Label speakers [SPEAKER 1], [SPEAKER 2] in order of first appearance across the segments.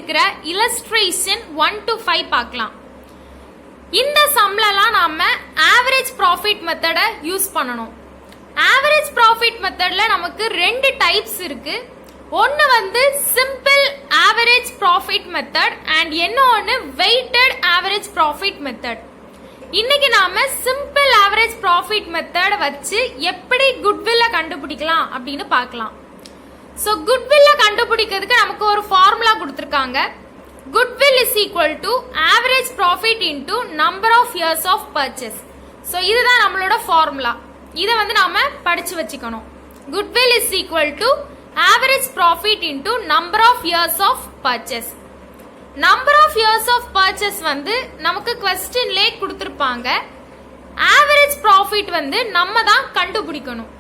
[SPEAKER 1] இருக்கிற illustration 1 to 5 பார்க்கலாம். இந்த சம்லலாம் நாம ஆவரேஜ் ப்ராஃபிட் மெத்தடை யூஸ் பண்ணணும். ஆவரேஜ் ப்ராஃபிட் மெத்தட்ல நமக்கு ரெண்டு டைப்ஸ் இருக்கு. ஒன்னு வந்து simple average profit method and இன்னொன்னு வெயிட்டட் ஆவரேஜ் ப்ராஃபிட் மெத்தட். இன்னைக்கு நாம சிம்பிள் ஆவரேஜ் ப்ராஃபிட் மெத்தட் வச்சு எப்படி குட்வில்ல கண்டுபிடிக்கலாம் அப்படின்னு பார்க்கலாம். சோ குட்வில்ல கண்டுபிடிக்கிறதுக்கு நமக்கு ஒரு ஃபார்முலா கொடுத்திருக்காங்க. Goodwill is equal to average profit into number of years of purchase. So இதுதான் நம்மளோட ஃபார்முலா. இதை வந்து நாம படிச்சு வச்சுக்கணும். Goodwill is equal to average profit into number of years of purchase. Number of years of purchase வந்து நமக்கு क्वेश्चनலே கொடுத்திருப்பாங்க. Average profit வந்து நம்ம தான் கண்டுபிடிக்கணும்.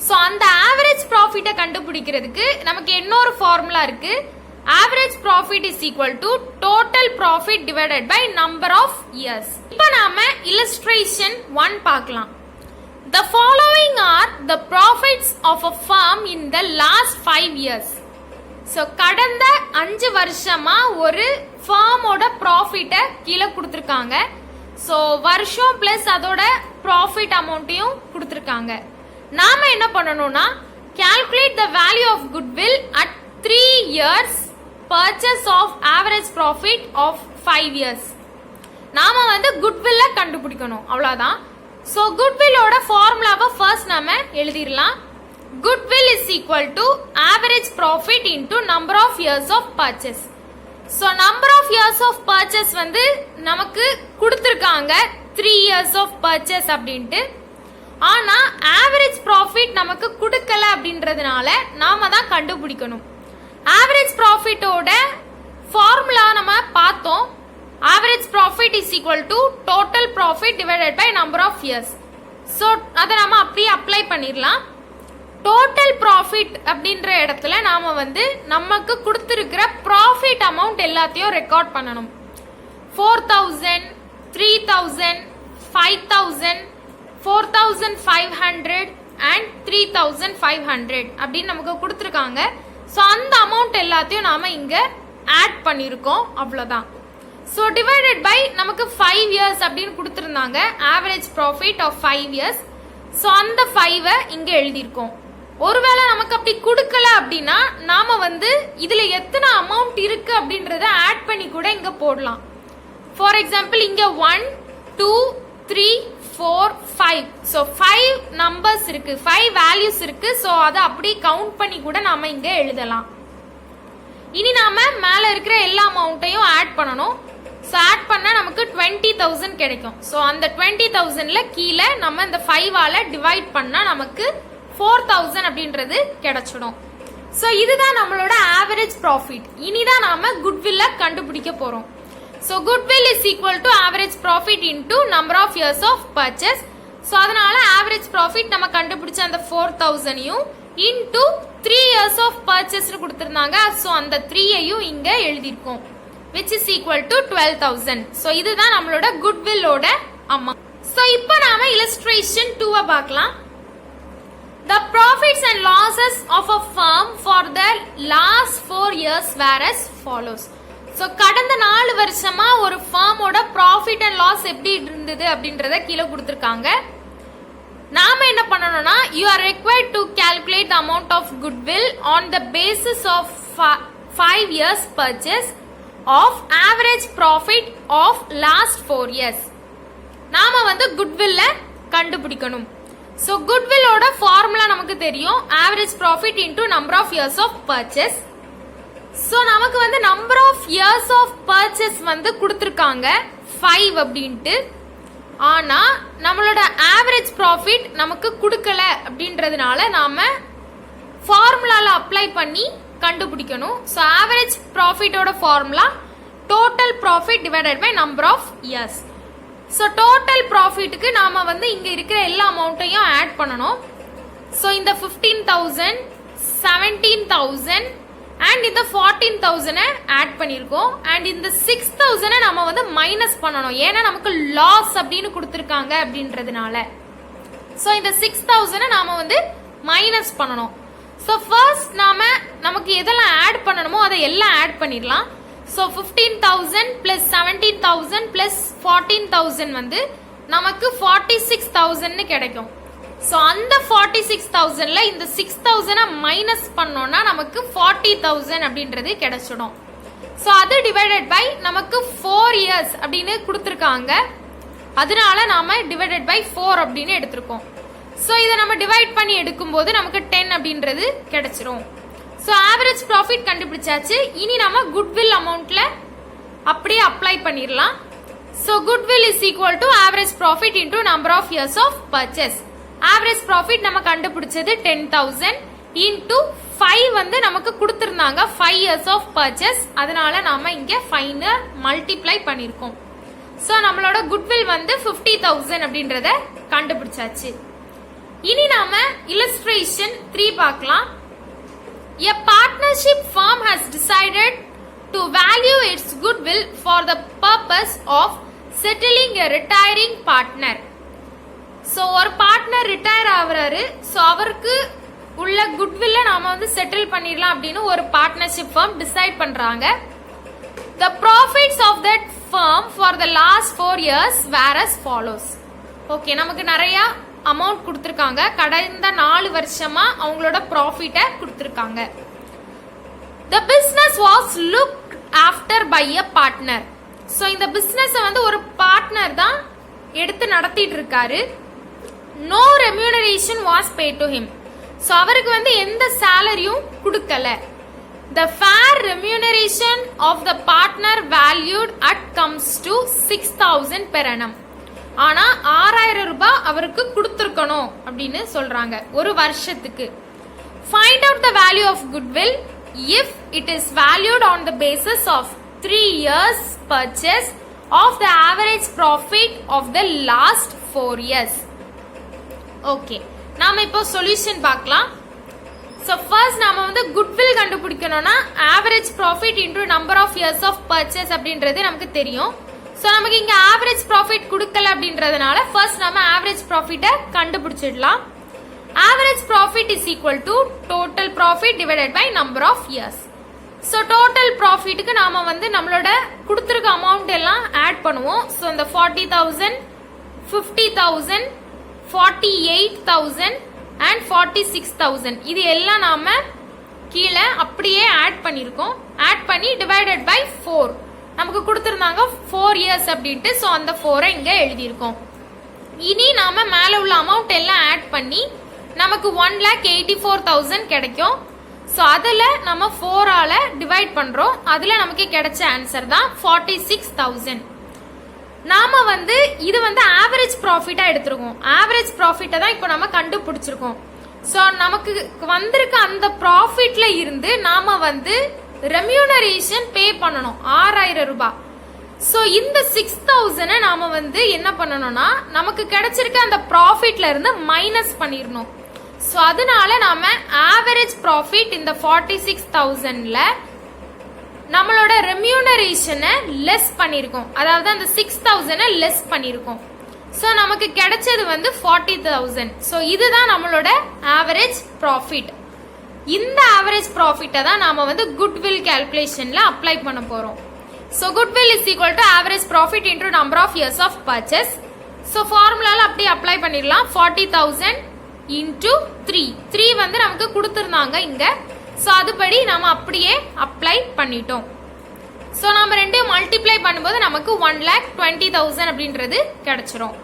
[SPEAKER 1] சோ அந்த average profit கண்டுபிடிக்கிறதுக்கு நமக்கு இன்னொரு ஃபார்முலா இருக்கு. Average profit is equal to total profit divided by number of years. இப்போ நாம illustration 1 பார்க்கலாம். The following are the profits of a firm in the last 5 years. So கடந்த 5 வருஷமா ஒரு firmோட profit கீழ கொடுத்திருக்காங்க. So வருஷம் plus அதோட profit amountையும் கொடுத்திருக்காங்க. நாம என்ன பண்ணனும்னா calculate the value of goodwill at 3 years purchase of average profit of 5 years. நாம வந்து goodwill கண்டுபிடிக்கணும் அவ்வளவுதான். So goodwill ஓட ஃபார்முலாவை ஃபர்ஸ்ட் நாம எழுதிரலாம். Goodwill is equal to average profit into number of years of purchase. So number of years of purchase வந்து நமக்கு கொடுத்திருக்காங்க 3 years of purchase அப்படின்ட்டு. ஆனா average profit நமக்கு கொடுக்கல அப்படின்றதுனால நாம தான் கண்டுபிடிக்கணும். average profit ஓட ஃபார்முலா நம்ம பார்த்தோம். average profit is equal to total profit divided by number of years. So அத நாம அப்படியே அப்ளை பண்ணிரலாம். total profit அப்படின்ற இடத்துல நாம வந்து நமக்கு கொடுத்திருக்கிற profit amount எல்லாத்தையும் ரெக்கார்ட் பண்ணணும். 4000, 3000, 5000, 4500 and 3500 அப்படின்னு நமக்கு கொடுத்திருக்காங்க. சோ அந்த அமௌண்ட் எல்லாத்தையும் நாம இங்க ஆட் பண்ணிருக்கோம் அவ்வளவுதான். சோ டிவைடட் பை நமக்கு 5 இயர்ஸ் அப்படின்னு கொடுத்திருந்தாங்க. Average profit of 5 years. So அந்த 5 இங்க எழுதியிருக்கோம். ஒருவேளை நமக்கு அப்படி கொடுக்கல அப்படின்னா நாம வந்து இதுல எத்தனை அமௌண்ட் இருக்கு அப்படின்றத ஆட் பண்ணி கூட இங்க போடலாம். ஃபார் எக்ஸாம்பிள் இங்க 1, 2, 3, 4, 5. சோ 5 நம்பர்ஸ் இருக்கு, 5 வேல்யூஸ் இருக்கு. சோ அதை அப்படி கவுண்ட் பண்ணி கூட நாம இங்க எழுதலாம். இனி நாம மேல இருக்கிற எல்லா அமௌண்ட்டையும் ஆட் பண்ணணும். சோ ஆட் பண்ணா நமக்கு 20000 கிடைக்கும். சோ அந்த 20000ல கீழ நம்ம இந்த 5 ஆல டிவைட் பண்ணா நமக்கு 4000 அப்படின்றது கிடைச்சிடும். சோ இதுதான் நம்மளோட ஆவரேஜ் ப்ராஃபிட். இனிதான் நாம குட்வில்ல கண்டுபிடிக்க போறோம். So goodwill is equal to average profit into number of years of purchase. So அதனால average profit நம்ம கண்டுபிடிச்ச அந்த 4000யும் into 3 years of purchase னு கொடுத்திருந்தாங்க. So அந்த 3ஐயும் இங்க எழுதிருக்கோம், which is equal to 12000. So இதுதான் நம்மளோட goodwill ஓட amount. So இப்போ நாம illustration 2 பார்க்கலாம். The profits and losses of a firm for the last 4 years were as follows. So கடந்த 4 வருஷமா ஒரு ஃபார்மோட ப்ராஃபிட் அண்ட் லாஸ் எப்படி இருந்தது அப்படின்றத கீழே கொடுத்திருக்காங்க. நாம என்ன பண்ணணும்னா you are required to calculate the amount of goodwill on the basis of 5 years purchase of average profit of last 4 years. நாம வந்து goodwill கண்டுபிடிக்கணும். So goodwill ஓட ஃபார்முலா நமக்கு தெரியும். average profit into number of years of purchase. So நமக்கு வந்து number of years of purchase வந்து கொடுத்திருக்காங்க 5 அப்படின்ட்டு. ஆனா நம்மளோட ஆவரேஜ் ப்ராஃபிட் நமக்கு கொடுக்கல அப்படின்றதுனால நாம ஃபார்முலால அப்ளை பண்ணி கண்டுபிடிக்கணும். சோ ஆவரேஜ் ப்ராஃபிட்டோட formula total profit divided by number of years. So total ப்ராஃபிட்டுக்கு நாம வந்து இங்க இருக்கிற எல்லா அமௌண்ட்டையும் ஆட் பண்ணணும். சோ இந்த 15000, 17000 and இந்த 14000 ஆட் பண்ணிருக்கோம். and இந்த 6000 நாம வந்து மைனஸ் பண்ணணும், ஏன்னா நமக்கு லாஸ் அப்படின்னு கொடுத்திருக்காங்க அப்படின்றதுனால. சோ இந்த 6000 நாம வந்து மைனஸ் பண்ணணும். சோ ஃபர்ஸ்ட் நமக்கு எதெல்லாம் ஆட் பண்ணணுமோ அதை எல்லாம் ஆட் பண்ணிடலாம். ஸோ 15,000 பிளஸ் 17,000 பிளஸ் 14,000 வந்து நமக்கு 46,000 கிடைக்கும். ஸோ அந்த 46,000ல இந்த 6,000 மைனஸ் பண்ணோம்னா நமக்கு 40,000 அப்படின்றது கிடைச்சிடும். ஸோ அது டிவைடட் பை நமக்கு 4 இயர்ஸ் அப்படின்னு கொடுத்துருக்காங்க, அதனால நாம டிவைடட் பை 4 அப்படின்னு எடுத்திருக்கோம். ஸோ இதை நம்ம டிவைட் பண்ணி எடுக்கும்போது நமக்கு 10 அப்படின்றது கிடைச்சிரும். ஸோ ஆவரேஜ் ப்ராஃபிட் கண்டுபிடிச்சாச்சு. இனி நம்ம குட்வில் அமௌண்ட்ல அப்படியே அப்ளை பண்ணிடலாம். So goodwill is equal to average profit into number of years of purchase. Average profit நம்ம கண்டுபிடிச்சது 10,000 இன்டூ 5 வந்து நமக்கு கொடுத்திருந்தாங்க 5 இயர்ஸ் ஆஃப் பர்ச்சேஸ், அதனால நாம இங்க 5 மல்டிப்ளை பண்ணிருக்கோம். ஸோ நம்மளோட குட்வில் வந்து 50,000 அப்படின்றத கண்டுபிடிச்சாச்சு. இனி நாம இல்லஸ்ட்ரேஷன் 3 பார்க்கலாம். A partnership firm has decided to value its goodwill for the purpose of settling a retiring partner. So ஒரு பார்ட்னர் ரிட்டையர் ஆகுறாரு, ஸோ அவருக்கு உள்ள குட்வில்ல நாம வந்து செட்டில் பண்ணிடலாம் அப்படின்னு ஒரு பார்ட்னர்ஷிப் firm டிசைட் பண்றாங்க. The profits of that firm for the last 4 years were as follows. Okay, நமக்கு நிறைய அமௌண்ட் கொடுத்திருக்காங்க. கடந்த 4 வருஷமா அவங்களோட ப்ராஃபிட்டை கொடுத்திருக்காங்க. The business was looked after by a partner. So இந்த பிசினஸ் வந்து ஒரு பார்ட்னர் தான் எடுத்து நடத்திட்டு இருக்காரு. No remuneration was paid to him. So அவருக்கு வந்து எந்த சேலரியும் கொடுக்கல. The fair remuneration of the partner valued at comes to 6,000 per annum. ஆனா 6,000 ரூபாய் அவருக்கு கொடுத்திருக்கணும் அப்படின்னு சொல்றாங்க ஒரு வருஷத்துக்கு. Find out the value of goodwill if it is valued on the basis of 3 years purchase of the average profit of the last 4 years. Okay, நாம இப்போ solution பார்க்கலாம். ஸோ ஃபர்ஸ்ட் நாம வந்து குட்வில் கண்டுபிடிக்கணும்னா average profit into number of years of purchase அப்படின்றது நமக்கு தெரியும். So நமக்கு இங்க ஆவரேஜ் ப்ராஃபிட் கொடுக்கல அப்படின்றதுனால ஃபர்ஸ்ட் நம்ம ஆவரேஜ் ப்ராஃபிட்டை கண்டுபிடிச்சிடலாம். Average profit is equal to total profit divided by number of years. So total ப்ராஃபிட்டுக்கு நாம வந்து நம்மளோட கொடுத்துருக்க அமௌண்ட் எல்லாம் ஆட் பண்ணுவோம். ஸோ இந்த 40,000, 50,000, 48,000 and 46,000 இது எல்லாம் நாம கீழே அப்படியே ஆட் பண்ணிருக்கோம். ஆட் பண்ணி டிவைடட் பை 4 நமக்கு கொடுத்திருந்தாங்க 4 இயர்ஸ் அப்படின்ட்டு. ஸோ அந்த 4 இங்க எழுதியிருக்கோம். இனி நாம மேல உள்ள அமௌண்ட் எல்லாம் ஆட் பண்ணி நமக்கு 1,84,000 கிடைக்கும். ஸோ அதுல நம்ம 4ஆல டிவைட் பண்றோம். அதுல நமக்கு கிடைச்ச ஆன்சர் தான் 46,000. நாம வந்து இது வந்து ஆவரேஜ் ப்ராஃபிட்டா எடுத்திருக்கோம். ஆவரேஜ் ப்ராஃபிட்டை தான் இப்போ நம்ம கண்டுபிடிச்சிருக்கோம். ஸோ நமக்கு வந்திருக்க அந்த ப்ராஃபிட்ல இருந்து நாம வந்து ரெம்யூனரேஷன் பே பண்ணணும் 6,000 ரூபாய். ஸோ இந்த 6,000 நாம வந்து என்ன பண்ணணும்னா நமக்கு கிடைச்சிருக்க அந்த ப்ராஃபிட்ல இருந்து மைனஸ் பண்ணிடணும். ஸோ அதனால நாம ஆவரேஜ் ப்ராஃபிட் இந்த 46,000ல நம்மளோட ரெம்யூனரேஷனை லெஸ் பண்ணிருக்கோம், அதாவது அந்த 6,000 லெஸ் பண்ணிருக்கோம். ஸோ நமக்கு கிடைச்சது வந்து 40,000. ஸோ இதுதான் நம்மளோட ஆவரேஜ் ப்ராஃபிட். இந்த ஆவரேஜ் ப்ராஃபிட்டை தான் நாம வந்து குட்வில் கால்குலேஷன்ல அப்ளை பண்ண போறோம். So goodwill is equal to average profit into number of years of purchase. So ஃபார்முலால அப்படியே அப்ளை பண்ணிடலாம். 40,000 இன்டூ 3 வந்து நமக்கு கொடுத்திருந்தாங்க இங்க. ஸோ அதுபடி நாம அப்படியே அப்ளை பண்ணிட்டோம். ஸோ நம்ம ரெண்டையும் மல்டிப்ளை பண்ணும்போது நமக்கு 1,20,000 அப்படின்றது கிடைச்சிரும்.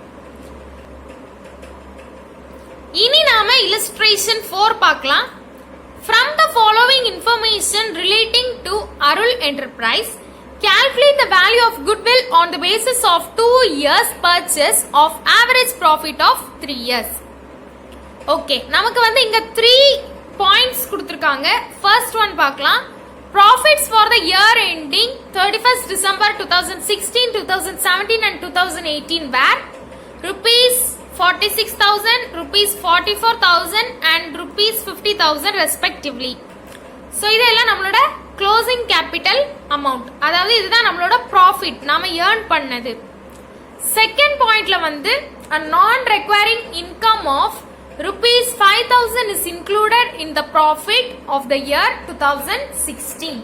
[SPEAKER 1] இனி நாம illustration 4 பார்க்கலாம். From the following information relating to Arul Enterprise, calculate the value of goodwill on the basis of 2 years purchase of average profit of 3 years. Okay, நமக்கு வந்து இங்க 3 பாயிண்ட்ஸ் கொடுத்திருக்காங்க. ஃபர்ஸ்ட் ஒன் பார்க்கலாம். Profits for the year ending 31st December 2016, 2017 and 2018 were rupees 46,000, rupees 44,000 and rupees 50,000 respectively. So இதெல்லாம் நம்மளோட closing capital amount, அதாவது இதுதான் நம்மளோட ப்ராஃபிட் நாம ஏர்ன் பண்ணது. செகண்ட் பாயிண்ட்ல வந்து a non-recurring income of rupees 5,000 is included in the profit of the year 2016.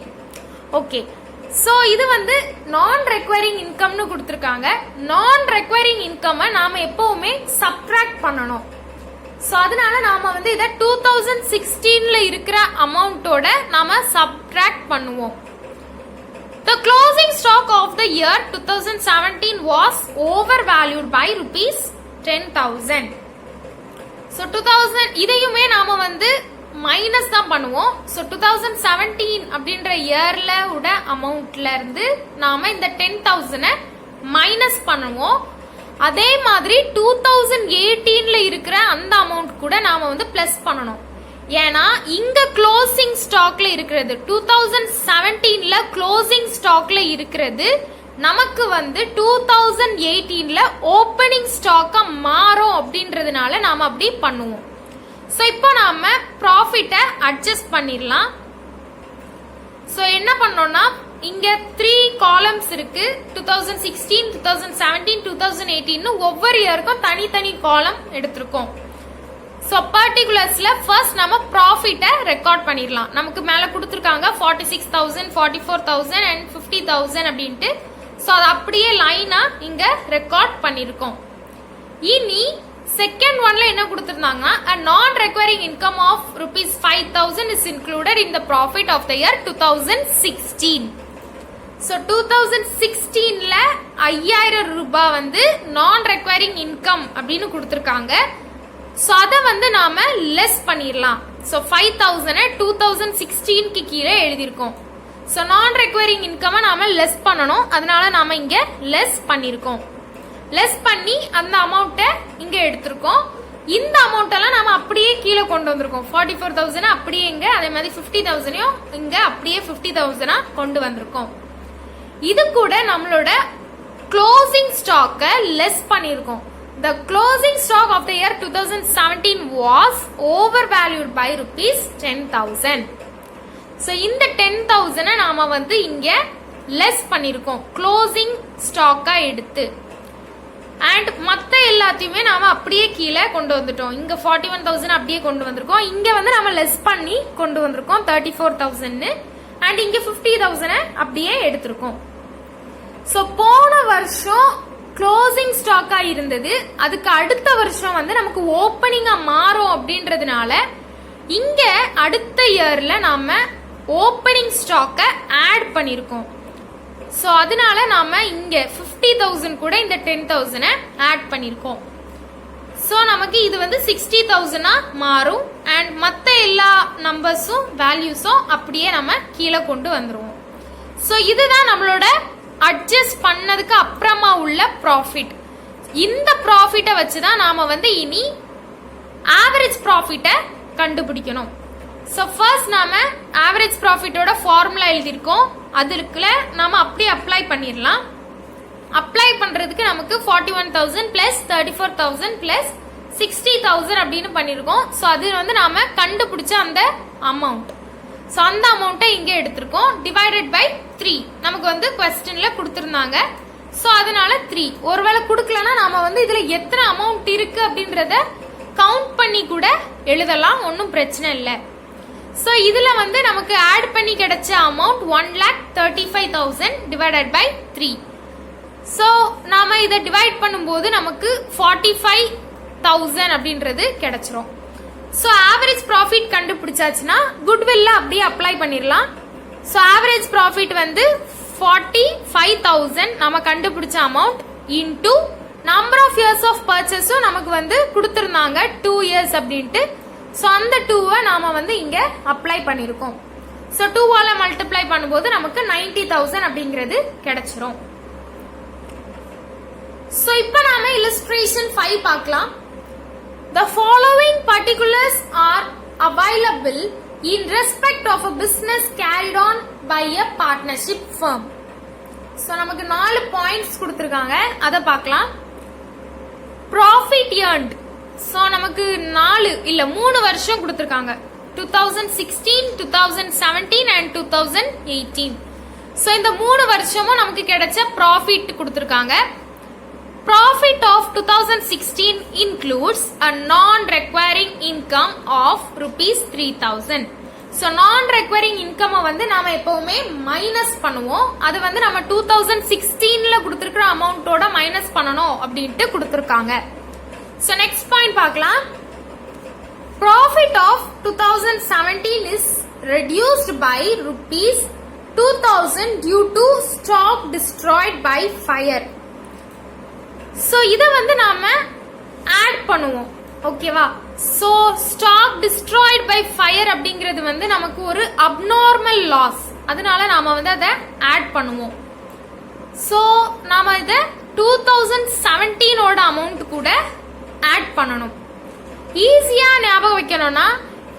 [SPEAKER 1] Okay, so இது வந்து நான் ரெக்வயரிங் இன்கம்னு கொடுத்துருக்காங்க. நான் ரெக்வயரிங் இன்கம் நாம எப்பவுமே சப்ட்ராக்ட் பண்ணணும். ஸோ அதனால நாம வந்து இதை 2016ல இருக்கிற அமௌண்டோட நாம சப்ட்ராக்ட் பண்ணுவோம். The closing stock of the year 2017 was overvalued by rupees 10,000. So 2000 இதையுமே நாம வந்து மைனஸ் தான் பண்ணுவோம். ஸோ 2017 அப்படின்ற இயர்ல உட அமௌண்ட்ல இருந்து நாம இந்த 10,000 மைனஸ் பண்ணுவோம். அதே மாதிரி 2018ல இருக்கிற அந்த அமௌண்ட் கூட நாம வந்து பிளஸ் பண்ணணும். ஏன்னா இங்க க்ளோசிங் ஸ்டாக்ல இருக்கிறது 2017ல க்ளோசிங் ஸ்டாக்ல இருக்கிறது நமக்கு வந்து 2018ல ஓப்பனிங் ஸ்டாக்கா மாறும் அப்படின்றதுனால நாம அப்படி பண்ணுவோம். ஸோ இப்போ நாம ப்ராஃபிட்டை அட்ஜஸ்ட் பண்ணிடலாம். ஸோ என்ன பண்ணோம்னா இங்க 3 காலம்ஸ் இருக்கு. 2016, 2017, 2018 ஒவ்வொரு இயருக்கும் தனித்தனி காலம் எடுத்திருக்கோம். ஸோ பர்டிகுலர்ஸ்ல ஃபர்ஸ்ட் நம்ம ப்ராஃபிட்டை ரெக்கார்ட் பண்ணிடலாம். நமக்கு மேல கொடுத்துருக்காங்க 46,000, 44,000 அண்ட் 50,000 அப்படின்ட்டு. ஸோ அது அப்படியே லைனா இங்க ரெக்கார்ட் பண்ணிருக்கோம். இனி செகண்ட் ஒன்ல என்ன கொடுத்திருந்தாங்கன்னா a non recurring income of rupees 5,000 is included in the profit of the year 2016. So 2016ல 5,000 ரூபாய் வந்து நான் ரெக்வயரிங் இன்கம் அப்படின்னு கொடுத்திருக்காங்க. ஸோ அதை வந்து நாம லெஸ் பண்ணிடலாம். ஸோ 5,000 2016க்கு கீழே எழுதியிருக்கோம். ஸோ நான் ரெக்வயரிங் இன்கம் நாம லெஸ் பண்ணணும். அதனால நாம இங்க லெஸ் பண்ணிருக்கோம். லெஸ் பண்ணி அந்த அமௌண்ட்டை இங்க எடுத்திருக்கோம். இந்த அமௌண்ட் எல்லாம் நாம அப்படியே கீழே கொண்டு வந்திருக்கோம். 44,000 அப்படியே இங்க, அதே மாதிரி 50,000 இங்க அப்படியே 50,000 கொண்டு வந்திருக்கோம். இது கூட நம்மளோட க்ளோசிங் ஸ்டாக்க லெஸ் பண்ணிருக்கோம். The closing stock of the year 2017 was overvalued by rupees 10,000. So இந்த 10,000 நாம வந்து இங்க லெஸ் பண்ணிருக்கோம் க்ளோசிங் ஸ்டாக்கா எடுத்து. அண்ட் மத்த எல்லாத்தையுமே நாம அப்படியே கீழே கொண்டு வந்துட்டோம். இங்க 41,000 அப்படியே கொண்டு வந்திருக்கோம். இங்க வந்து நம்ம லெஸ் பண்ணி கொண்டு வந்திருக்கோம் 34,000. அண்ட் இங்க 50,000 அப்படியே எடுத்திருக்கோம். ஸோ போன வருஷம் க்ளோசிங் ஸ்டாக்கா இருந்தது, அதுக்கு அடுத்த வருஷம் வந்து நமக்கு ஓப்பனிங்கா மாறும் அப்படின்றதுனால இங்க அடுத்த இயர்ல நாம ஓப்பனிங் ஸ்டாக்க ஆட் பண்ணிருக்கோம். ஸோ அதனால நாம இங்க 50,000 கூட இந்த 10,000 ஆட் பண்ணிருக்கோம். ஸோ நமக்கு இது வந்து 60,000 மாறும். அண்ட் மற்ற எல்லா நம்பர்ஸும் வேல்யூஸும் அப்படியே நம்ம கீழே கொண்டு வந்துருவோம். ஸோ இதுதான் நம்மளோட அட்ஜஸ்ட் பண்ணதுக்கு அப்புறமா உள்ள ப்ராஃபிட். இந்த ப்ராஃபிட்டை வச்சுதான் நாம வந்து இனி ஆவரேஜ் ப்ராஃபிட்டை கண்டுபிடிக்கணும். ஸோ ஃபர்ஸ்ட் நாம ஆவரேஜ் ப்ராஃபிட்டோட ஃபார்முலா எழுதியிருக்கோம். அதுக்குள்ள நாம அப்படியே அப்ளை பண்ணிடலாம். அப்ளை பண்றதுக்கு நமக்கு 41,000 பிளஸ் 34,000 பிளஸ் 60,000 அப்படின்னு பண்ணிருக்கோம். ஸோ அது வந்து நாம கண்டுபிடிச்ச அந்த அமௌண்ட். ஸோ அந்த அமௌண்ட்டை இங்கே எடுத்திருக்கோம். டிவைடட் பை 3 நமக்கு வந்து கொஸ்டின்ல கொடுத்துருந்தாங்க. ஸோ அதனால 3. ஒருவேளை கொடுக்கலன்னா நாம வந்து இதுல எத்தனை அமௌண்ட் இருக்கு அப்படின்றத கவுண்ட் பண்ணி கூட எழுதலாம், ஒன்றும் பிரச்சனை இல்லை. ஸோ இதுல வந்து நமக்கு ஆட் பண்ணி கிடைச்ச அமௌண்ட் 1,35,000 டிவைடட் பை 3. ஸோ நாம இதை டிவைட் பண்ணும்போது நமக்கு 45,000 அப்படின்றது கிடைச்சிரும். ஸோ ஆவரேஜ் ப்ராஃபிட் கண்டுபிடிச்சாச்சுன்னா குட்வில்ல அப்படியே அப்ளை பண்ணிடலாம். ஸோ ஆவரேஜ் ப்ராஃபிட் வந்து 45,000 நம்ம கண்டுபிடிச்ச amount into number of years of பர்ச்சேஸும் நமக்கு வந்து கொடுத்துருந்தாங்க 2 இயர்ஸ் அப்படின்ட்டு. ஸோ அந்த 2வை நாம வந்து இங்க அப்ளை பண்ணிருக்கோம். ஸோ 2வால மல்டிப்ளை பண்ணும்போது நமக்கு 90,000 அப்படிங்கிறது கிடைச்சிரும். ஸோ இப்போ நாம illustration 5 பார்க்கலாம். The following particulars are available in respect of a business carried on by a partnership firm. So நமக்கு 4 பாயிண்ட்ஸ் கொடுத்திருக்காங்க, அத பார்க்கலாம். Profit earned. So நமக்கு 4 இல்ல 3 வருஷம் கொடுத்திருக்காங்க. 2016, 2017 and 2018. So இந்த 3 வருஷமும் நமக்கு கிடைச்ச ப்ராஃபிட் கொடுத்திருக்காங்க. Profit of 2016 includes a non-requiring income of rupees 3,000. So நான் ரெக்வயரிங் இன்கம் வந்து நாம எப்பவுமே மைனஸ் பண்ணுவோம். அது வந்து நம்ம 2016ல கொடுத்துருக்கிற அமௌண்ட்டோட மைனஸ் பண்ணணும் அப்படின்ட்டு கொடுத்துருக்காங்க. ஸோ நெக்ஸ்ட் பாயிண்ட் பார்க்கலாம். Profit of 2017 is reduced by rupees 2000 due to stock destroyed by fire. So இத வந்து நாம ஆட் பண்ணுவோம். ஓகேவா? So stock destroyed by fire அப்படிங்கிறது வந்து நமக்கு ஒரு abnormal loss. அதனால நாம வந்து அதை ஆட் பண்ணுவோம். So நாம இத 2017 ஓட அமௌண்ட் கூட ஆட் பண்ணணும். ஈஸியா ஞாபகம் வைக்கணும்னா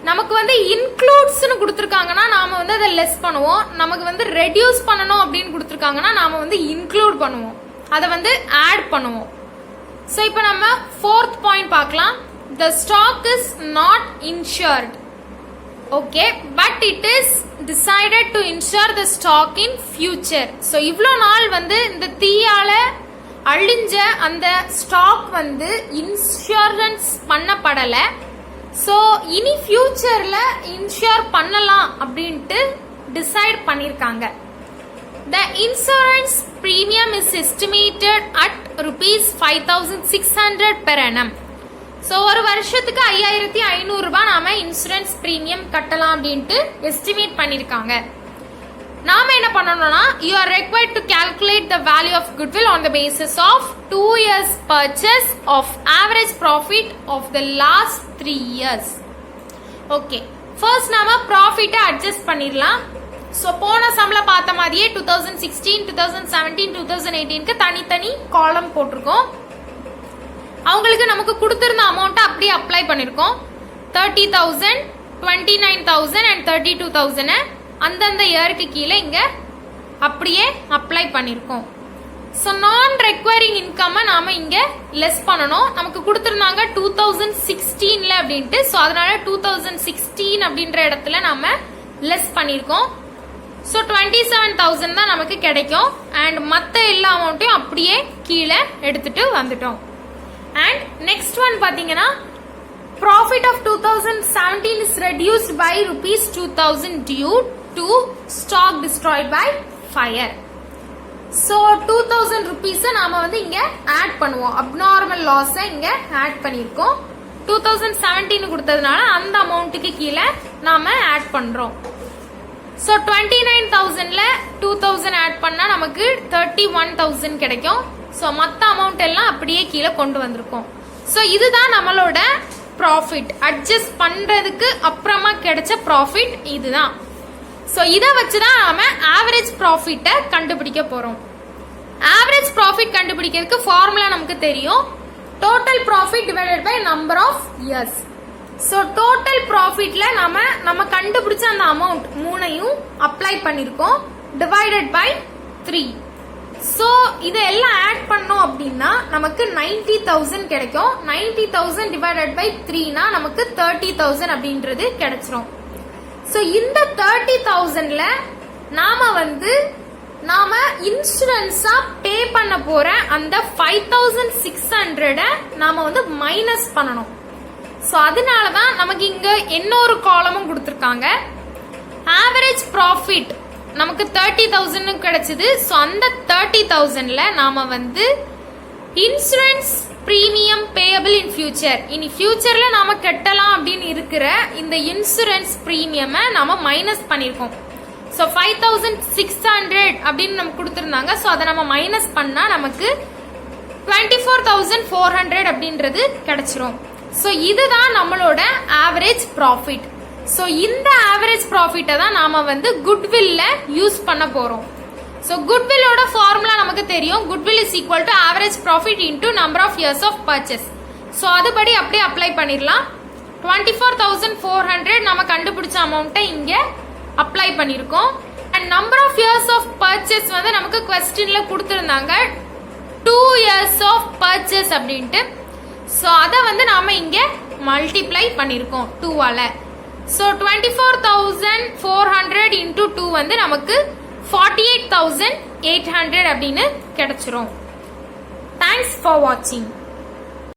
[SPEAKER 1] நமக்கு வந்து இன்க்ளூட்ஸ்னு கொடுத்துருக்காங்கன்னா நாம வந்து அதை லெஸ் பண்ணுவோம். நமக்கு வந்து ரெடியூஸ் பண்ணணும் அப்படின்னு கொடுத்துருக்காங்கன்னா நாம வந்து இன்க்ளூட் பண்ணுவோம், அதை வந்து ஆட் பண்ணுவோம். ஸோ இப்போ நம்ம ஃபோர்த் பாயிண்ட் பார்க்கலாம். The stock is not insured. Okay, but it is decided to insure the stock in future. So இவ்வளோ நாள் வந்து இந்த தீயால அழிஞ்ச அந்த ஸ்டாக் வந்து இன்சூரன்ஸ் பண்ணப்படலை. ஸோ இனி ஃபியூச்சர்ல இன்ஷூர் பண்ணலாம் அப்படின்ட்டு டிசைட் பண்ணிருக்காங்க. த insurance premium is estimated at ₹5,600 per annum. So ஒரு வருஷத்துக்கு 5,500 ரூபாய் நாம இன்சூரன்ஸ் பிரீமியம் கட்டலாம் அப்படின்ட்டு எஸ்டிமேட் பண்ணிருக்காங்க. நாம என்ன பண்ணணும்னா you are required to calculate the value of goodwill on the basis of 2 years purchase of average profit of the last 3 years. Okay, first நாம ப்ராஃபிட்டை அட்ஜஸ்ட் பண்ணிடலாம். ஸோ போன சம்ல பார்த்த மாதிரியே 2016, 2017, 2018க்கு தனித்தனி காலம் போட்டிருக்கோம். அவங்களுக்கு நமக்கு கொடுத்திருந்த அமௌண்ட்டை அப்படியே அப்ளை பண்ணிருக்கோம். 30,000, 29,000 and 32,000 அந்தந்த இயருக்கு கீழே இங்க அப்படியே அப்ளை பண்ணிருக்கோம். ஸோ நான் ரெக்வயரிங் இன்கம் நாம இங்க லெஸ் பண்ணணும். நமக்கு கொடுத்திருந்தாங்க 2016ல அப்படின்ட்டு. ஸோ அதனால 2016 அப்படின்ற இடத்துல நாம லெஸ் பண்ணிருக்கோம். ஸோ 27,000 தான் நமக்கு கிடைக்கும். அண்ட் மற்ற எல்லா அமௌண்ட்டையும் அப்படியே கீழே எடுத்துட்டு வந்துட்டோம். அண்ட் நெக்ஸ்ட் ஒன் பாத்தீங்கன்னா profit of 2017 is reduced by ₹2,000 due to stock destroyed by fire. So 2,000 rupees நாம வந்து இங்க ஆட் பண்ணுவோம். abnormal loss இங்க ஆட் பண்ணிருக்கோம். 2017 கொடுத்ததுனால அந்த அமௌண்ட்டுக்கு கீழே நாம ஆட் பண்றோம். So 29,000ல 2,000 ஆட் பண்ணா நமக்கு 31,000 கிடைக்கும். So மத்த அமௌண்ட் எல்லாம் அப்படியே கீழே கொண்டு வந்திருக்கோம். So இதுதான் நம்மளோட ப்ராஃபிட். அட்ஜஸ்ட் பண்றதுக்கு அப்புறமா கிடைச்ச ப்ராஃபிட் இதுதான். ஸோ இதை வச்சுதான் நாம ஆவரேஜ் ப்ராஃபிட்டை கண்டுபிடிக்க போறோம். ஆவரேஜ் ப்ராஃபிட் கண்டுபிடிக்கிறதுக்கு ஃபார்முலா நமக்கு தெரியும். Total profit divided by number of years. So total ப்ராஃபிட்ல நம்ம கண்டுபிடிச்ச அந்த அமௌண்ட் மூணையும் அப்ளை பண்ணிருக்கோம். Divided by 3. ஸோ இதெல்லாம் ஆட் பண்ணோம் அப்படின்னா நமக்கு 90,000 கிடைக்கும். 90,000 டிவைடட் பை 3னா நமக்கு 30,000 அப்படின்றது கிடைச்சிரும். ஸோ இந்த 30,000ல நாம இன்சூரன்ஸா பே பண்ண போற அந்த 5,600 நாம வந்து மைனஸ் பண்ணணும். ஸோ அதனாலதான் நமக்கு இங்க இன்னொரு காலமும் கொடுத்துருக்காங்க. ஆவரேஜ் ப்ராஃபிட் நமக்கு 30,000 கிடைச்சது. ஸோ அந்த 30,000ல நாம வந்து insurance premium payable in future, இனி ஃபியூச்சர்ல நாம கட்டலாம் அப்படின்னு இருக்கிற இந்த இன்சூரன்ஸ் பிரீமியம் நாம மைனஸ் பண்ணிருக்கோம். ஸோ 5,600 அப்படின்னு நமக்கு கொடுத்துருந்தாங்க. ஸோ அதை நம்ம மைனஸ் பண்ணா நமக்கு 24,400 அப்படின்றது கிடைச்சிரும். ஸோ இதுதான் நம்மளோட ஆவரேஜ் ப்ராஃபிட். ஸோ இந்த ஆவரேஜ் ப்ராஃபிட்டை தான் நாம வந்து குட்வில்ல யூஸ் பண்ண போறோம். ஸோ குட்வில்லோட ஃபார்முலா நமக்கு தெரியும். Goodwill is equal to average profit into number of years of purchase. So அதுபடி அப்படியே அப்ளை பண்ணிடலாம். 24,400 நம்ம கண்டுபிடிச்ச அமௌண்ட்டை இங்க அப்ளை பண்ணிருக்கோம். And number of years of purchase வந்து நமக்கு கொஸ்டின்ல கொடுத்துருந்தாங்க 2 years ஆஃப் பர்ச்சேஸ் அப்படின்ட்டு. ஸோ அதை வந்து நாம இங்க மல்டிப்ளை பண்ணிருக்கோம் 2ஆல. ஸோ 24,400 இன்டூ 2 வந்து நமக்கு 48,800 அப்படின்னு கிடைச்சிரும். தேங்க்ஸ் ஃபார் வாட்சிங்.